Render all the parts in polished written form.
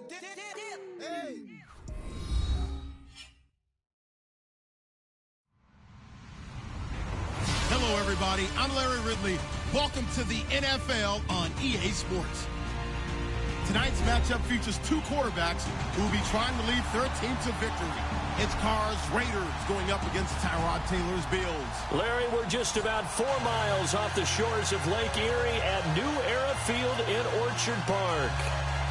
Hey. Hello, everybody. I'm Larry Ridley. Welcome to the NFL on EA Sports. Tonight's matchup features two quarterbacks who will be trying to lead their team to victory. It's Carr's Raiders going up against Tyrod Taylor's Bills. Larry, we're just about 4 miles off the shores of Lake Erie at New Era Field in Orchard Park.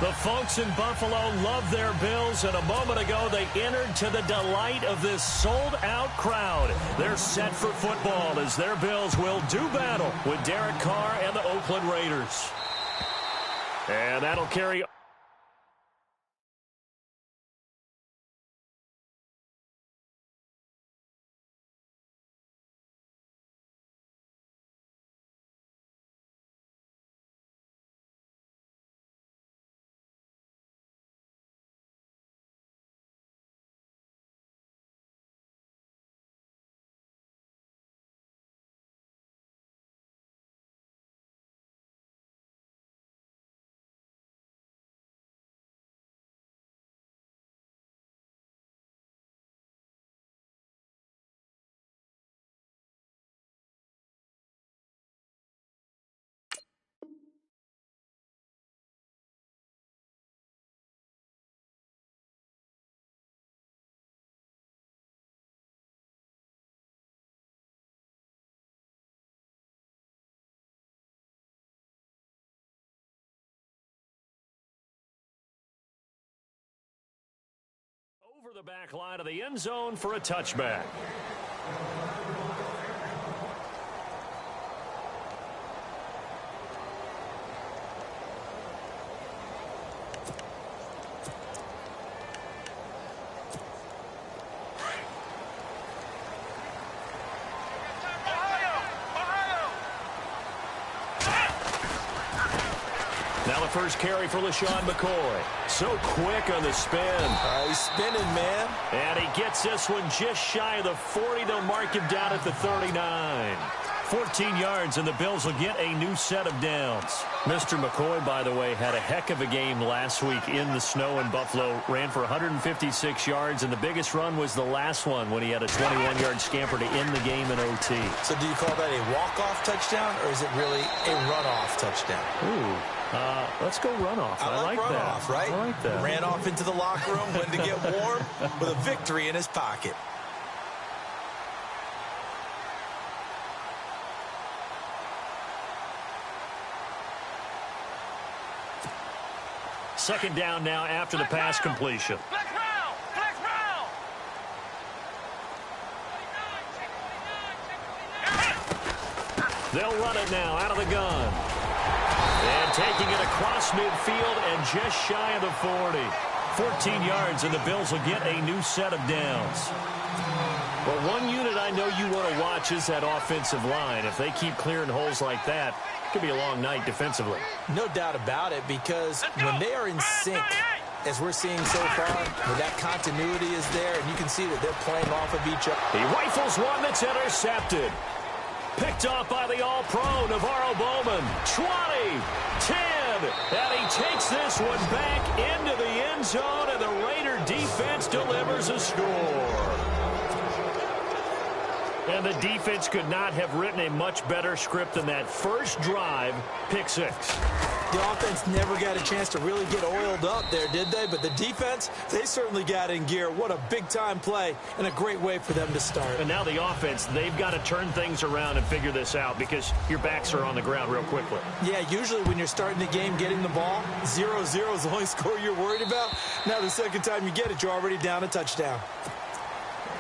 The folks in Buffalo love their Bills, and a moment ago they entered to the delight of this sold-out crowd. They're set for football as their Bills will do battle with Derek Carr and the Oakland Raiders. And that'll carry... Over the back line of the end zone for a touchback. Now the first carry for LaShawn McCoy. So quick on the spin. He's spinning, man. And he gets this one just shy of the 40. They'll mark him down at the 39. 14 yards, and the Bills will get a new set of downs. Mr. McCoy, by the way, had a heck of a game last week in the snow in Buffalo. Ran for 156 yards, and the biggest run was the last one when he had a 21-yard scamper to end the game in OT. So do you call that a walk-off touchdown, or is it really a run-off touchdown? Ooh. Let's go runoff. I like runoff, that. Right? I like that. Ran off into the locker room, went to get warm with a victory in his pocket. Second down now after the pass completion. They'll run it now out of the gun. And taking it across midfield and just shy of the 40. 14 yards, and the Bills will get a new set of downs. Well, one unit I know you want to watch is that offensive line. If they keep clearing holes like that, it could be a long night defensively. No doubt about it, because when they are in sync, as we're seeing so far, where that continuity is there, and you can see that they're playing off of each other. He rifles one that's intercepted. Picked off by the All-Pro, Navarro Bowman. 20, 10, and he takes this one back into the end zone, and the Raider defense delivers a score. And the defense could not have written a much better script than that first drive, pick six. The offense never got a chance to really get oiled up there, did they? But the defense, they certainly got in gear. What a big-time play and a great way for them to start. And now the offense, they've got to turn things around and figure this out because your backs are on the ground real quickly. Yeah, usually when you're starting the game getting the ball, 0-0 is the only score you're worried about. Now the second time you get it, you're already down a touchdown.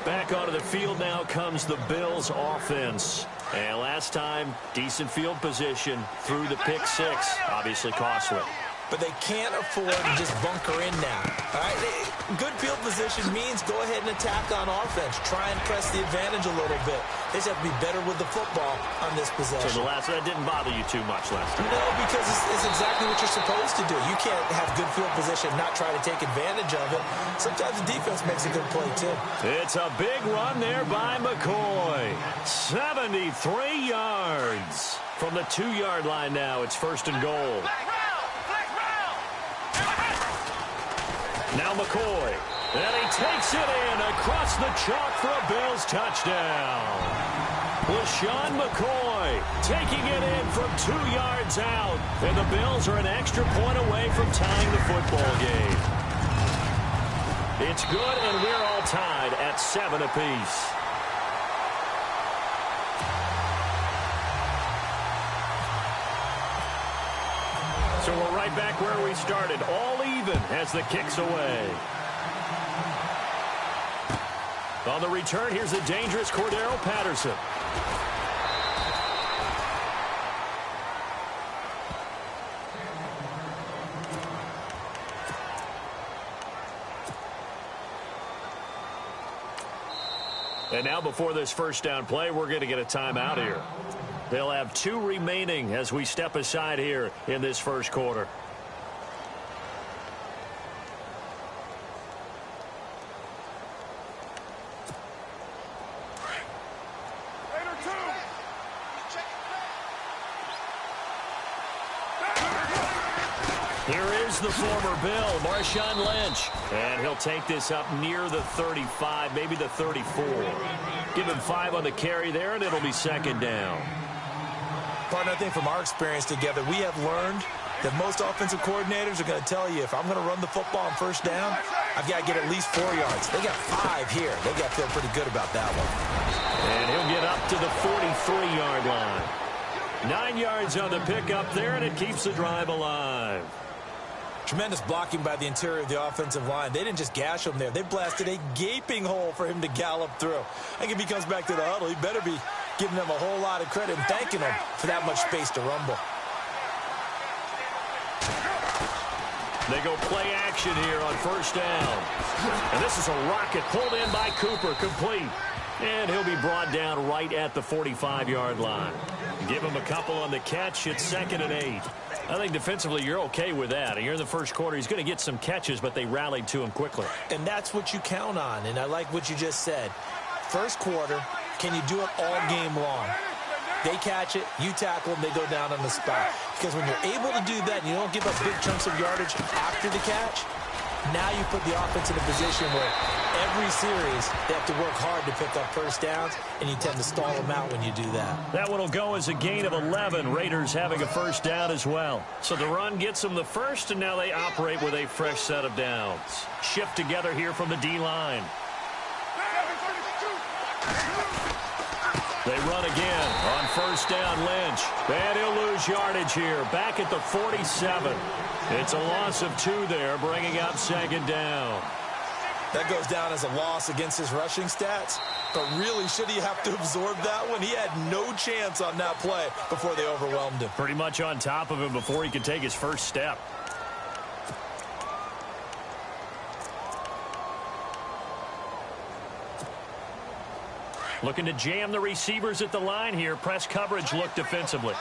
Back onto the field now comes the Bills offense. And last time, decent field position through the pick six. Obviously costly. But they can't afford to just bunker in now. All right? Good field position means go ahead and attack on offense. Try and press the advantage a little bit. They just have to be better with the football on this possession. So that didn't bother you too much last time? No, because it's exactly what you're supposed to do. You can't have good field position and not try to take advantage of it. Sometimes the defense makes a good play, too. It's a big run there by McCoy. 73 yards. From the 2-yard line now, it's first and goal. Now McCoy. And he takes it in across the chalk for a Bills touchdown. LaShawn McCoy taking it in from 2 yards out. And the Bills are an extra point away from tying the football game. It's good, and we're all tied at 7 apiece. So we're right back where we started, all even as the kick's away. On the return, here's the dangerous Cordero Patterson. And now before this first down play, we're going to get a timeout here. They'll have 2 remaining as we step aside here in this first quarter. Here is the former Bill, Marshawn Lynch. And he'll take this up near the 35, maybe the 34. Give him 5 on the carry there, and it'll be second down. Partner, I think from our experience together, we have learned that most offensive coordinators are going to tell you, if I'm going to run the football on first down, I've got to get at least 4 yards. They got 5 here. They got to feel pretty good about that one. And he'll get up to the 43-yard line. 9 yards on the pickup there, and it keeps the drive alive. Tremendous blocking by the interior of the offensive line. They didn't just gash him there. They blasted a gaping hole for him to gallop through. I think if he comes back to the huddle, he better be giving them a whole lot of credit and thanking them for that much space to rumble. They go play action here on first down. And this is a rocket pulled in by Cooper, complete. And he'll be brought down right at the 45-yard line. Give him a couple on the catch. It's 2nd and 8. I think defensively you're okay with that. You're in the first quarter. He's going to get some catches, but they rallied to him quickly. And that's what you count on, and I like what you just said. First quarter, can you do it all game long? They catch it, you tackle them, they go down on the spot. Because when you're able to do that and you don't give up big chunks of yardage after the catch, now you put the offense in a position where every series they have to work hard to pick up first downs, and you tend to stall them out when you do that. That one will go as a gain of 11. Raiders having a first down as well. So the run gets them the first, and now they operate with a fresh set of downs. Shift together here from the D-line. They run again on first down, Lynch. And he'll lose yardage here, back at the 47. It's a loss of 2 there, bringing up second down. That goes down as a loss against his rushing stats. But really, should he have to absorb that one? He had no chance on that play before they overwhelmed him. Pretty much on top of him before he could take his first step. Looking to jam the receivers at the line here. Press coverage look defensively.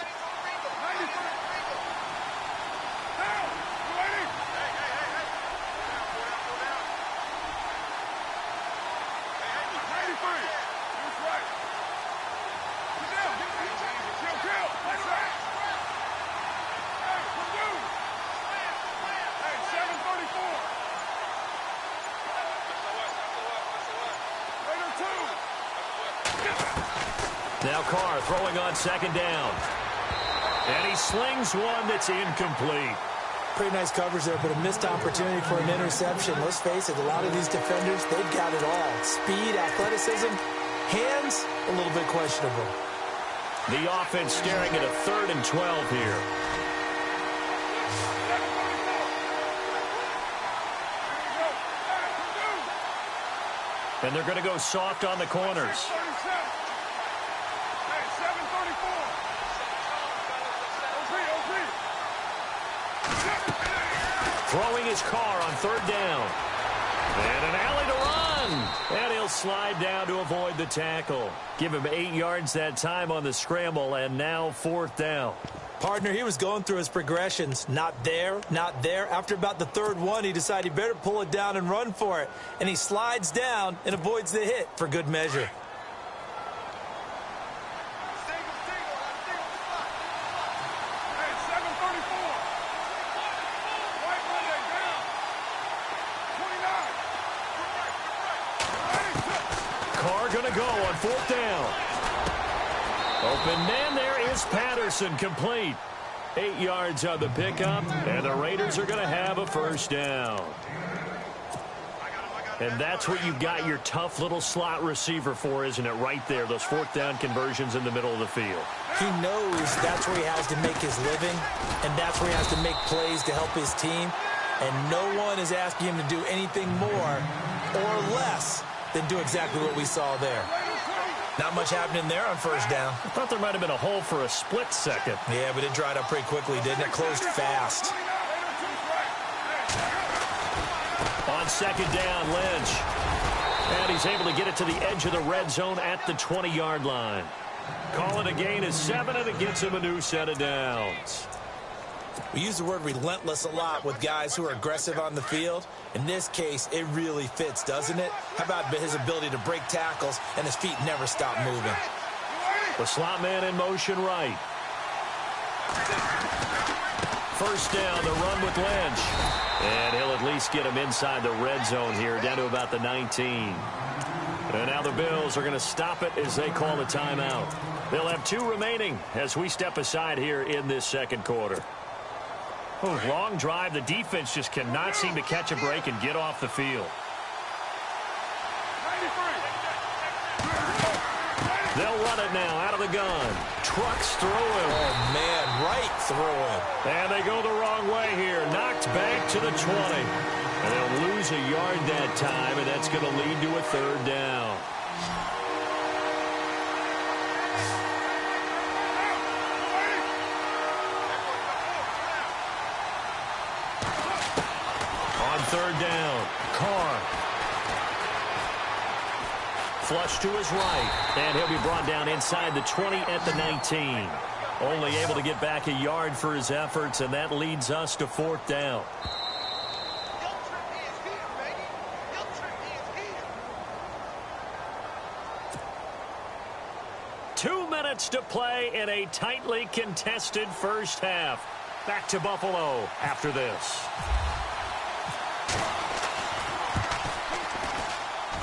Now Carr throwing on second down. And he slings one that's incomplete. Pretty nice coverage there, but a missed opportunity for an interception. Let's face it, a lot of these defenders, they've got it all. Speed, athleticism, hands, a little bit questionable. The offense staring at a 3rd and 12 here. And they're going to go soft on the corners. Throwing his car on 3rd down. And an alley to run. And he'll slide down to avoid the tackle. Give him 8 yards that time on the scramble, and now 4th down. Partner, he was going through his progressions. Not there, not there. After about the 3rd one, he decided he better pull it down and run for it. And he slides down and avoids the hit for good measure. going to go on 4th down. Open man there is Patterson, complete. 8 yards on the pickup, and the Raiders are going to have a 1st down. And that's what you've got your tough little slot receiver for, isn't it? Right there, those 4th down conversions in the middle of the field. He knows that's where he has to make his living, and that's where he has to make plays to help his team. And no one is asking him to do anything more or less than do exactly what we saw there. Not much happening there on 1st down. I thought there might have been a hole for a split second. Yeah, but it dried up pretty quickly, didn't it? Closed fast. On 2nd down, Lynch. And he's able to get it to the edge of the red zone at the 20-yard line. Call it a gain of 7, and it gets him a new set of downs. We use the word relentless a lot with guys who are aggressive on the field. In this case, it really fits, doesn't it? How about his ability to break tackles and his feet never stop moving? The slot man in motion right. 1st down, the run with Lynch. And he'll at least get him inside the red zone here, down to about the 19. And now the Bills are going to stop it as they call the timeout. They'll have 2 remaining as we step aside here in this 2nd quarter. Oh, long drive. The defense just cannot seem to catch a break and get off the field. They'll run it now out of the gun. Trucks through him. Oh, man, right through him. And they go the wrong way here. Knocked back to the 20. And they'll lose a yard that time, and that's going to lead to a 3rd down. On 3rd down, Carr. Flush to his right, and he'll be brought down inside the 20 at the 19. Only able to get back a yard for his efforts, and that leads us to 4th down. Two minutes to play in a tightly contested first half. Back to Buffalo after this.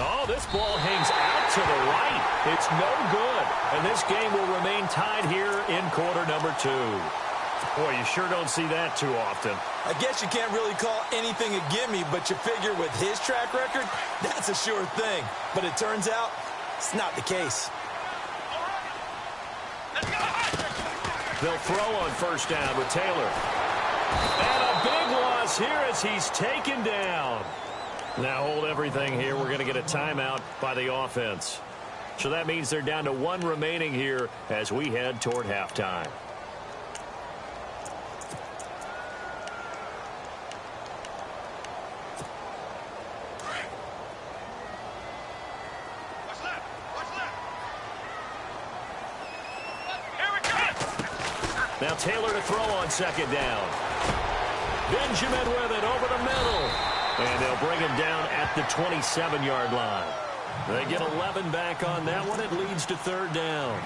Oh, this ball hangs out to the right. It's no good. And this game will remain tied here in quarter number 2. Boy, you sure don't see that too often. I guess you can't really call anything a gimme, but you figure with his track record, that's a sure thing. But it turns out it's not the case. They'll throw on 1st down with Taylor. And a big loss here as he's taken down. Now hold everything here. We're going to get a timeout by the offense. So that means they're down to 1 remaining here as we head toward halftime. Now Taylor to throw on 2nd down. Benjamin with it over the middle. And they'll bring him down at the 27-yard line. They get 11 back on that one. It leads to 3rd down.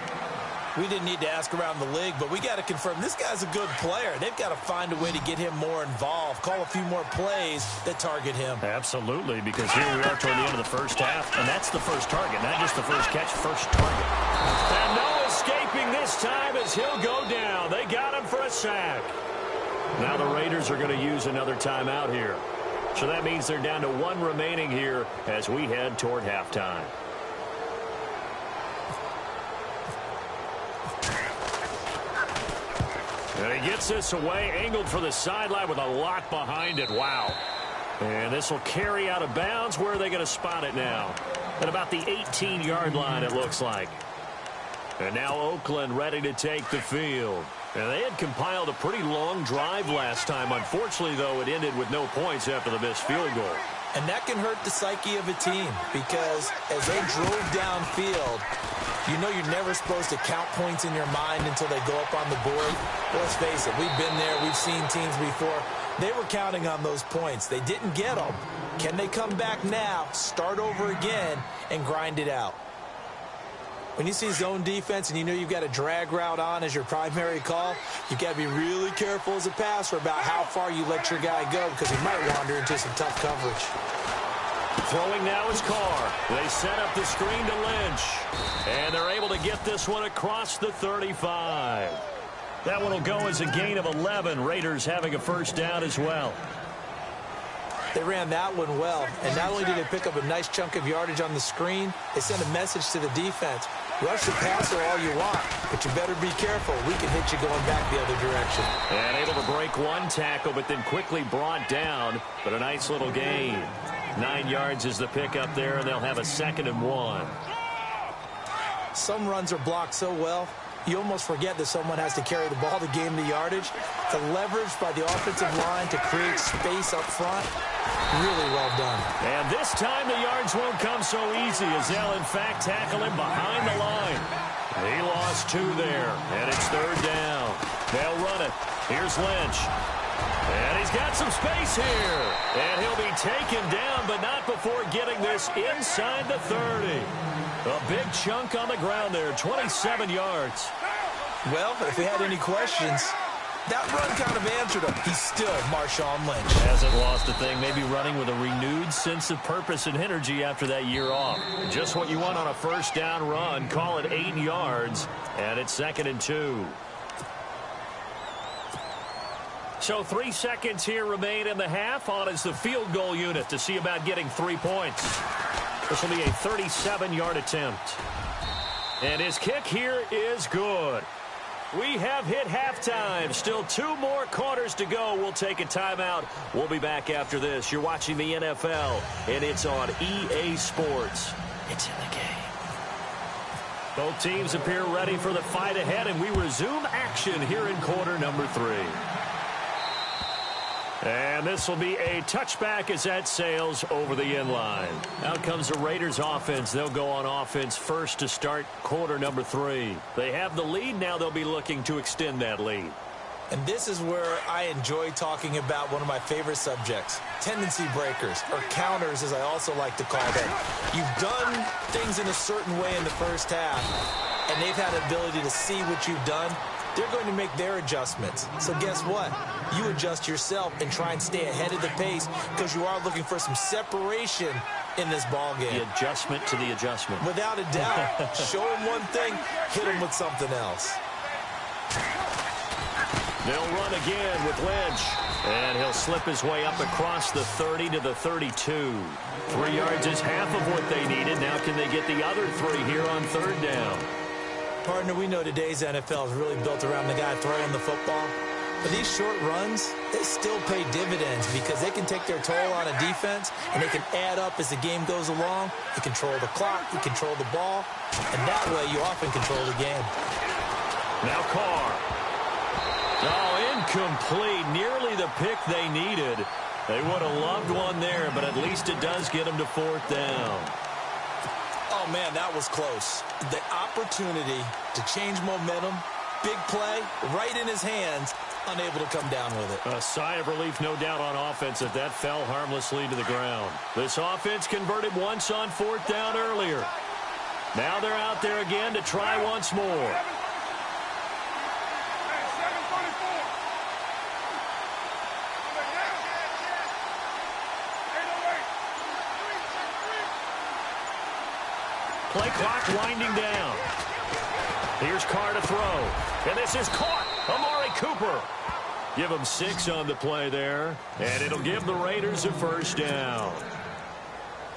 We didn't need to ask around the league, but we got to confirm this guy's a good player. They've got to find a way to get him more involved, call a few more plays that target him. Absolutely, because here we are toward the end of the first half, and that's the first target, not just the first catch, first target. And no escaping this time as he'll go down. They got him for a sack. Now the Raiders are going to use another timeout here. So that means they're down to 1 remaining here as we head toward halftime. And he gets this away, angled for the sideline with a lot behind it. Wow. And this will carry out of bounds. Where are they going to spot it now? At about the 18-yard line, it looks like. And now Oakland ready to take the field. And they had compiled a pretty long drive last time. Unfortunately, though, it ended with no points after the missed field goal. And that can hurt the psyche of a team because as they drove downfield, you know you're never supposed to count points in your mind until they go up on the board. Let's face it, we've been there. We've seen teams before. They were counting on those points. They didn't get them. Can they come back now, start over again, and grind it out? When you see zone defense and you know you've got a drag route on as your primary call, you've got to be really careful as a passer about how far you let your guy go because he might wander into some tough coverage. Throwing now is Carr. They set up the screen to Lynch. And they're able to get this one across the 35. That one will go as a gain of 11. Raiders having a first down as well. They ran that one well, and not only did they pick up a nice chunk of yardage on the screen, they sent a message to the defense. Rush the passer all you want, but you better be careful. We can hit you going back the other direction. And able to break one tackle, but then quickly brought down. But a nice little gain. 9 yards is the pickup there, and they'll have a 2nd and 1. Some runs are blocked so well, you almost forget that someone has to carry the ball to gain the yardage. The leverage by the offensive line to create space up front, really well done. And this time the yards won't come so easy as they'll, in fact, tackle him behind the line. He lost 2 there, and it's 3rd down. They'll run it. Here's Lynch. And he's got some space here. And he'll be taken down, but not before getting this inside the 30. A big chunk on the ground there, 27 yards. Well, if we had any questions, that run kind of answered him. He's still Marshawn Lynch. Hasn't lost a thing, maybe running with a renewed sense of purpose and energy after that year off. Just what you want on a first down run. Call it 8 yards, and it's 2nd and 2. So 3 seconds here remain in the half. On is the field goal unit to see about getting 3 points. This will be a 37-yard attempt. And his kick here is good. We have hit halftime. Still 2 more quarters to go. We'll take a timeout. We'll be back after this. You're watching the NFL, and it's on EA Sports. It's in the game. Both teams appear ready for the fight ahead, and we resume action here in quarter number 3. And this will be a touchback as that sails over the end line. Out comes the Raiders offense. They'll go on offense first to start quarter number 3. They have the lead. Now they'll be looking to extend that lead. And this is where I enjoy talking about one of my favorite subjects, tendency breakers, or counters as I also like to call them. You've done things in a certain way in the first half, and they've had the ability to see what you've done. They're going to make their adjustments. So guess what? You adjust yourself and try and stay ahead of the pace because you are looking for some separation in this ball game. The adjustment to the adjustment. Without a doubt. Show them one thing, hit them with something else. They'll run again with Lynch. And he'll slip his way up across the 30 to the 32. 3 yards is half of what they needed. Now can they get the other 3 here on 3rd down? Partner, we know today's NFL is really built around the guy throwing the football. But these short runs, they still pay dividends because they can take their toll on a defense and they can add up as the game goes along. You control the clock, you control the ball, and that way you often control the game. Now Carr. Oh, incomplete. Nearly the pick they needed. They would have loved one there, but at least it does get them to 4th down. Oh, man, that was close. The opportunity to change momentum, big play, right in his hands, unable to come down with it. A sigh of relief, no doubt, on offense if that fell harmlessly to the ground. This offense converted once on 4th down earlier. Now they're out there again to try once more. Play clock winding down. Here's Carr to throw. And this is caught. Amari Cooper. Give him 6 on the play there. And it'll give the Raiders a first down.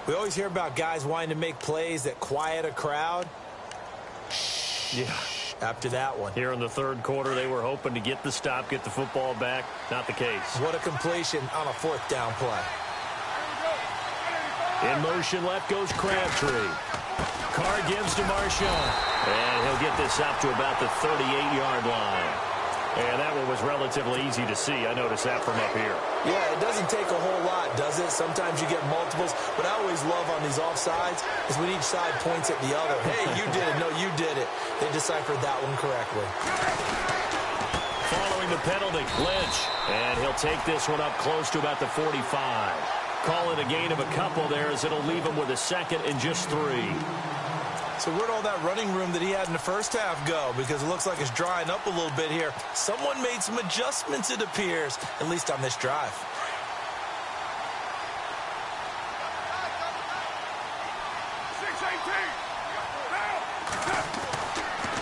We always hear about guys wanting to make plays that quiet a crowd. Yeah. After that one. Here in the 3rd quarter, they were hoping to get the stop, get the football back. Not the case. What a completion on a 4th down play. In motion, left goes Crabtree. Carr gives to Marshawn. And he'll get this up to about the 38-yard line. And that one was relatively easy to see. I noticed that from up here. Yeah, it doesn't take a whole lot, does it? Sometimes you get multiples. What I always love on these offsides is when each side points at the other. Hey, you did it. No, you did it. They deciphered that one correctly. Following the penalty, Lynch. And he'll take this one up close to about the 45. Call it a gain of a couple there as it'll leave him with a 2nd and just 3. So where'd all that running room that he had in the first half go? Because it looks like it's drying up a little bit here. Someone made some adjustments, it appears, at least on this drive.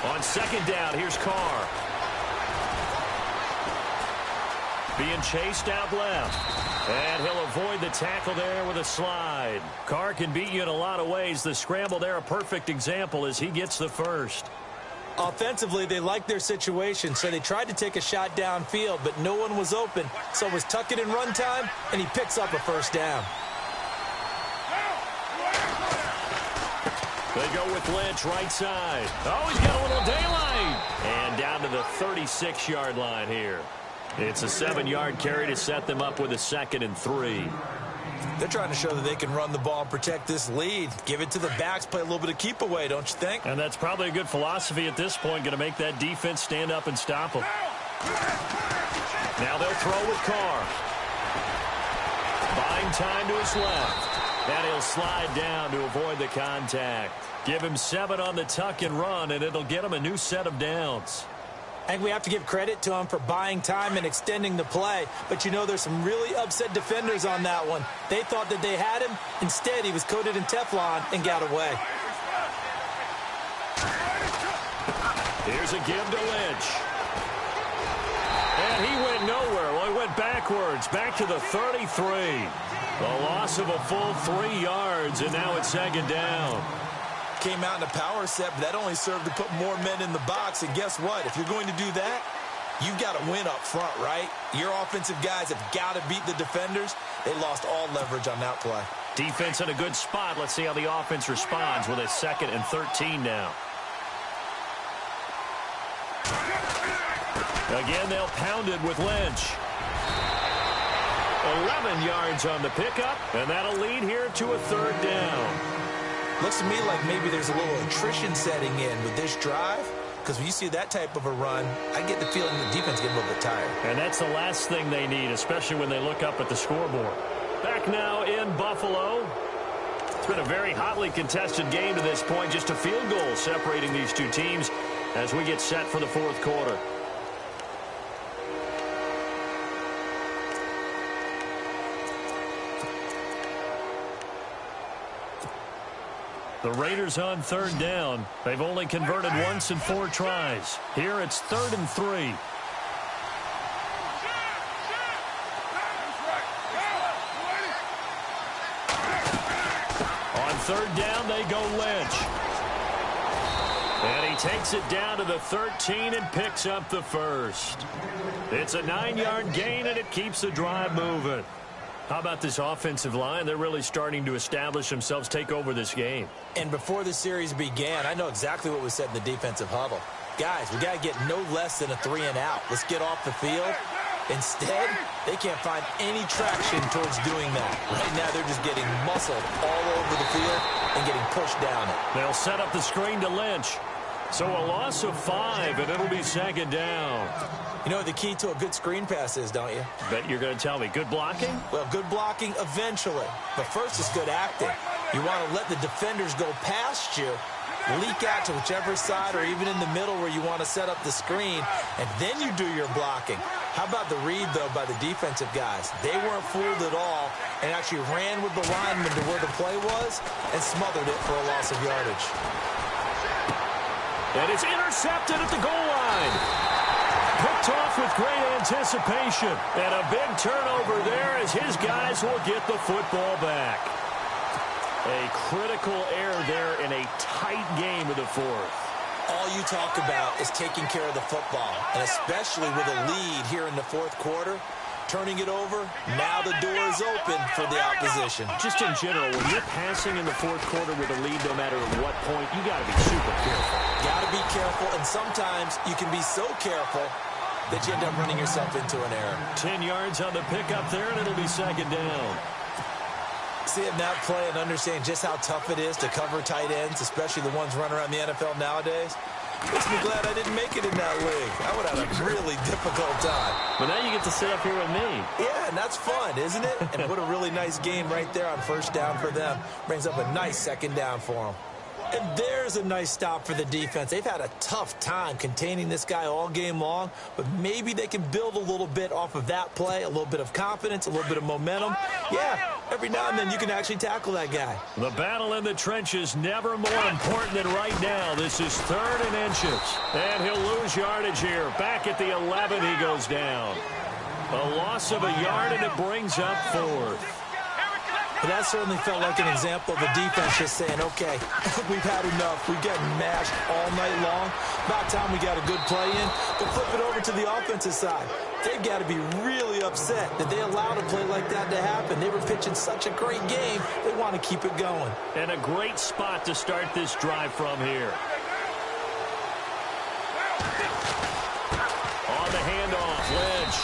On second down, here's Carr. Being chased out left. And he'll avoid the tackle there with a slide. Carr can beat you in a lot of ways. The scramble there, a perfect example as he gets the first. Offensively, they liked their situation, so they tried to take a shot downfield, but no one was open. So it was tuck it in run time, and he picks up a first down. They go with Lynch right side. Oh, he's got a little daylight. And down to the 36-yard line here. It's a 7-yard carry to set them up with a 2nd and 3. They're trying to show that they can run the ball and protect this lead. Give it to the backs, play a little bit of keep away, don't you think? And that's probably a good philosophy at this point, going to make that defense stand up and stop them. Now they'll throw with Carr. Buying time to his left. And he'll slide down to avoid the contact. Give him 7 on the tuck and run, and it'll get him a new set of downs. I think we have to give credit to him for buying time and extending the play. But, you know, there's some really upset defenders on that one. They thought that they had him. Instead, he was coated in Teflon and got away. Here's a give to Lynch. And he went nowhere. Well, he went backwards, back to the 33. The loss of a full 3 yards, and now it's 2nd down. Came out in a power set, but that only served to put more men in the box. And guess what? If you're going to do that, you've got to win up front, right? Your offensive guys have got to beat the defenders. They lost all leverage on that play. Defense in a good spot. Let's see how the offense responds with a 2nd and 13 now. Again, they'll pound it with Lynch. 11 yards on the pickup, and that'll lead here to a 3rd down. Looks to me like maybe there's a little attrition setting in with this drive, because when you see that type of a run, I get the feeling the defense gets a little bit tired. And that's the last thing they need, especially when they look up at the scoreboard. Back now in Buffalo. It's been a very hotly contested game to this point. Just a field goal separating these two teams as we get set for the 4th quarter. The Raiders on 3rd down. They've only converted once in 4 tries. Here it's 3rd and 3. On 3rd down, they go Lynch. And he takes it down to the 13 and picks up the first. It's a 9-yard gain, and it keeps the drive moving. How about this offensive line? They're really starting to establish themselves, take over this game. And before the series began, I know exactly what was said in the defensive huddle. Guys, we got to get no less than a 3-and-out. Let's get off the field. Instead, they can't find any traction towards doing that. Right now, they're just getting muscled all over the field and getting pushed down it. They'll set up the screen to Lynch. So a loss of 5, and it'll be 2nd down. You know what the key to a good screen pass is, don't you? Bet you're going to tell me. Good blocking? Well, good blocking eventually. But first is good acting. You want to let the defenders go past you, leak out to whichever side or even in the middle where you want to set up the screen, and then you do your blocking. How about the read, though, by the defensive guys? They weren't fooled at all and actually ran with the lineman to where the play was and smothered it for a loss of yardage. And it's intercepted at the goal line. Picked off with great anticipation. And a big turnover there as his guys will get the football back. A critical error there in a tight game of the 4th. All you talk about is taking care of the football, and especially with a lead here in the 4th quarter. Turning it over, now the door is open for the opposition. Just in general, when you're passing in the 4th quarter with a lead, no matter at what point, you got to be super careful. Got to be careful, and sometimes you can be so careful that you end up running yourself into an error. 10 yards on the pickup there, and it'll be 2nd down. Seeing that play and understanding just how tough it is to cover tight ends, especially the ones running around the NFL nowadays, makes me glad I didn't make it in that league. I would have had a really difficult time. But now you get to sit up here with me. Yeah, and that's fun, isn't it? And what a really nice game right there on 1st down for them. Brings up a nice 2nd down for them. And there's a nice stop for the defense. They've had a tough time containing this guy all game long, but maybe they can build a little bit off of that play, a little bit of confidence, a little bit of momentum. Yeah, every now and then you can actually tackle that guy. The battle in the trenches never more important than right now. This is 3rd and inches. And he'll lose yardage here. Back at the 11, he goes down. A loss of a yard, and it brings up 4th. But that certainly felt like an example of a defense just saying, okay, we've had enough. We've gotten mashed all night long. About time we got a good play in. But flip it over to the offensive side. They've got to be really upset that they allowed a play like that to happen. They were pitching such a great game. They want to keep it going. And a great spot to start this drive from here. On the handoff, Lynch.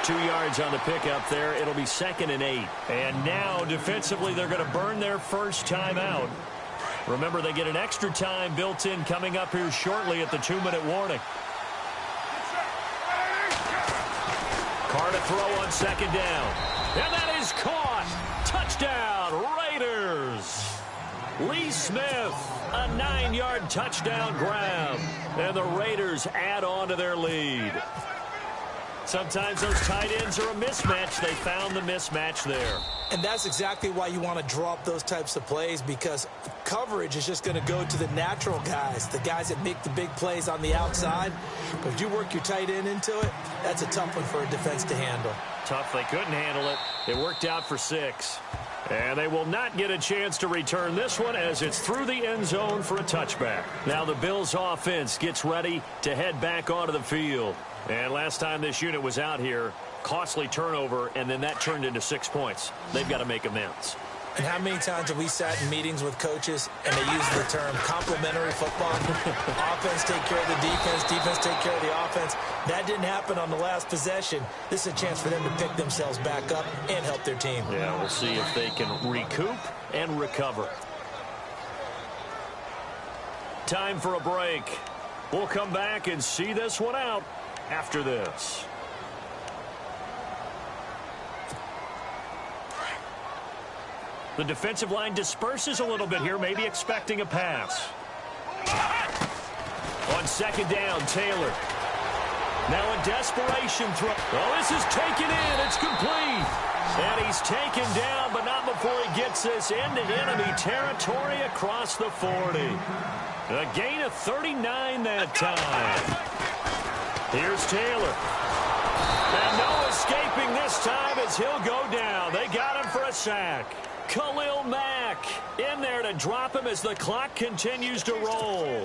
2 yards on the pickup there. It'll be 2nd and 8. And now, defensively, they're going to burn their first timeout. Remember, they get an extra time built in coming up here shortly at the 2-minute warning. Carr to throw on 2nd down. And that is caught. Touchdown, Raiders. Lee Smith, a 9-yard touchdown grab. And the Raiders add on to their lead. Sometimes those tight ends are a mismatch. They found the mismatch there. And that's exactly why you want to draw up those types of plays, because coverage is just going to go to the natural guys, the guys that make the big plays on the outside. But if you work your tight end into it, that's a tough one for a defense to handle. Tough. They couldn't handle it. It worked out for 6. And they will not get a chance to return this one as it's through the end zone for a touchback. Now the Bills offense gets ready to head back onto the field. And last time this unit was out here, costly turnover, and then that turned into 6 points. They've got to make amends. And how many times have we sat in meetings with coaches and they use the term complementary football? Offense take care of the defense, defense take care of the offense. That didn't happen on the last possession. This is a chance for them to pick themselves back up and help their team. Yeah, we'll see if they can recoup and recover. Time for a break. We'll come back and see this one out after this. The defensive line disperses a little bit here, maybe expecting a pass. On 2nd down, Taylor. Now a desperation throw. Oh, this is taken in. It's complete. And he's taken down, but not before he gets this into enemy territory across the 40. A gain of 39 that time. Here's Taylor. And no escaping this time as he'll go down. They got him for a sack. Khalil Mack in there to drop him as the clock continues to roll.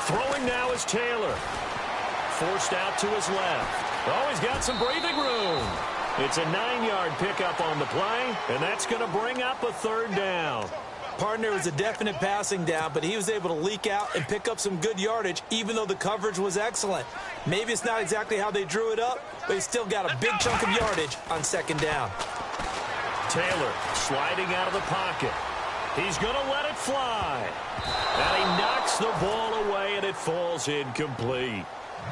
Throwing now is Taylor. Forced out to his left. Oh, he's got some breathing room. It's a 9-yard pickup on the play, and that's going to bring up a 3rd down. Partner was a definite passing down, but he was able to leak out and pick up some good yardage, even though the coverage was excellent. Maybe it's not exactly how they drew it up, but he still got a big chunk of yardage on 2nd down. Taylor sliding out of the pocket. He's going to let it fly. And he knocks the ball away, and it falls incomplete.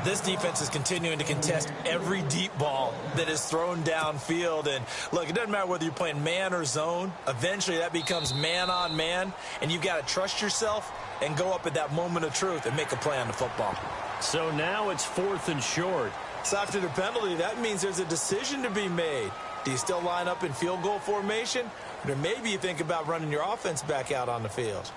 This defense is continuing to contest every deep ball that is thrown downfield. And, look, it doesn't matter whether you're playing man or zone. Eventually that becomes man on man, and you've got to trust yourself and go up at that moment of truth and make a play on the football. So now it's 4th and short. So after the penalty, that means there's a decision to be made. Do you still line up in field goal formation? Or maybe you think about running your offense back out on the field.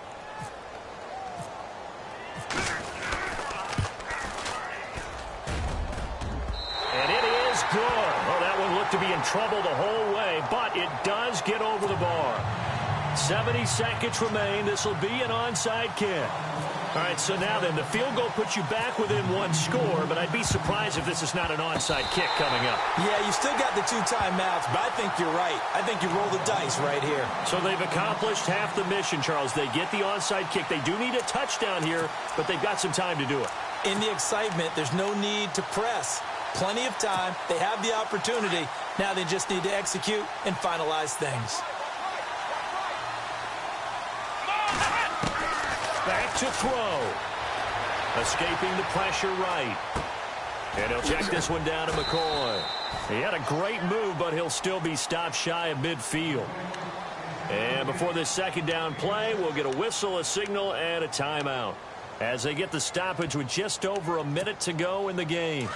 And it is good. Oh, that one looked to be in trouble the whole way, but it does get over the bar. 70 seconds remain. This will be an onside kick. All right, so now then, the field goal puts you back within 1 score, but I'd be surprised if this is not an onside kick coming up. Yeah, you still got the 2 timeouts, but I think you're right. I think you roll the dice right here. So they've accomplished half the mission, Charles. They get the onside kick. They do need a touchdown here, but they've got some time to do it. In the excitement, there's no need to press. Plenty of time. They have the opportunity. Now they just need to execute and finalize things. Back to throw. Escaping the pressure right. And he'll check this one down to McCoy. He had a great move, but he'll still be stopped shy of midfield. And before this 2nd down play, we'll get a whistle, a signal, and a timeout. as they get the stoppage with just over a minute to go in the game.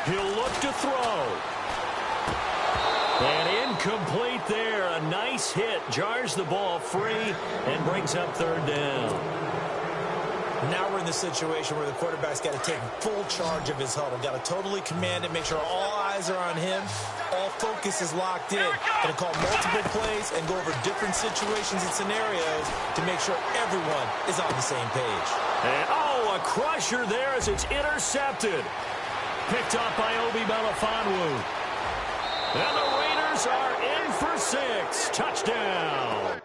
He'll look to throw. And incomplete there. A nice hit. Jars the ball free and brings up third down. Now we're in the situation where the quarterback's got to take full charge of his huddle. Got to totally command it, make sure all eyes are on him. All focus is locked in. Going to call multiple plays and go over different situations and scenarios to make sure everyone is on the same page. And, a crusher there as it's intercepted. Picked up by Obi Melifonwu. And the Raiders are in for 6. Touchdown.